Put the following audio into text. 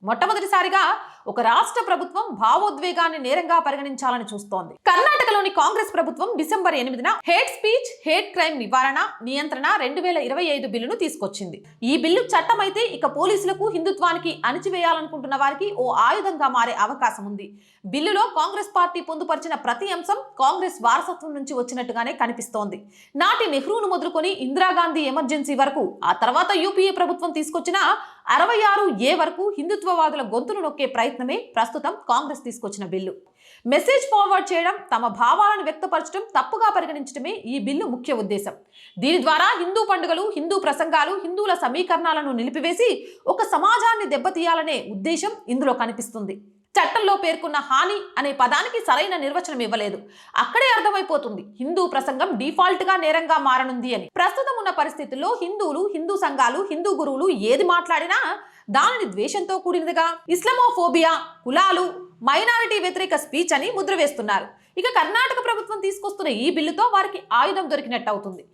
మొట్టమొదటిసారిగా ఒక రాష్ట్ర ప్రభుత్వం భావోద్వేగాన్ని నేరంగా పరిగణించాలని చూస్తోంది. కర్ణాటకలోని కాంగ్రెస్ ప్రభుత్వం డిసెంబర్ 8న హేట్ స్పీచ్, హేట్ క్రైమ్ నివారణ, నియంత్రణ 2025 బిల్లును తీసుకొచ్చింది. ఈ బిల్లు చట్టమైతే ఇక పోలీసులకు, హిందుత్వానికి అణిచివేయాలనుకుంటున్న వారికి ఓ ఆయుధంగా మారే అవకాశం ఉంది. బిల్లులో కాంగ్రెస్ పార్టీ పొందుపరిచిన ప్రతి అంశం కాంగ్రెస్ వారసత్వం నుంచి వచ్చినట్టుగానే కనిపిస్తోంది. నాటి నెహ్రూను మొదలుకొని ఇందిరాగాంధీ ఎమర్జెన్సీ వరకు, ఆ తర్వాత యూపీఏ ప్రభుత్వం తీసుకొచ్చిన 66A వరకు హిందుత్వవాదుల గొంతును నొక్కే ప్రయత్నమే ప్రస్తుతం కాంగ్రెస్ తీసుకొచ్చిన బిల్లు. మెసేజ్ ఫార్వర్డ్ చేయడం, తమ భావాలను వ్యక్తపరచడం తప్పుగా పరిగణించడమే ఈ బిల్లు ముఖ్య ఉద్దేశం. దీని ద్వారా హిందూ పండుగలు, హిందూ ప్రసంగాలు, హిందువుల సమీకరణాలను నిలిపివేసి ఒక సమాజాన్ని దెబ్బతీయాలనే ఉద్దేశం ఇందులో కనిపిస్తుంది. చట్టంలో పేర్కొన్న హాని అనే పదానికి సరైన నిర్వచనం ఇవ్వలేదు. అక్కడే అర్థమైపోతుంది హిందూ ప్రసంగం డిఫాల్ట్ గా నేరంగా మారనుంది అని. ప్రస్తుతం ఉన్న పరిస్థితుల్లో హిందువులు, హిందూ సంఘాలు, హిందూ గురువులు ఏది మాట్లాడినా దానిని ద్వేషంతో కూడినదిగా, ఇస్లామోఫోబియా, కులాలు, మైనారిటీ వ్యతిరేక స్పీచ్ అని ముద్ర వేస్తున్నారు. ఇక కర్ణాటక ప్రభుత్వం తీసుకొస్తున్న ఈ బిల్లుతో వారికి ఆయుధం దొరికినట్టు అవుతుంది.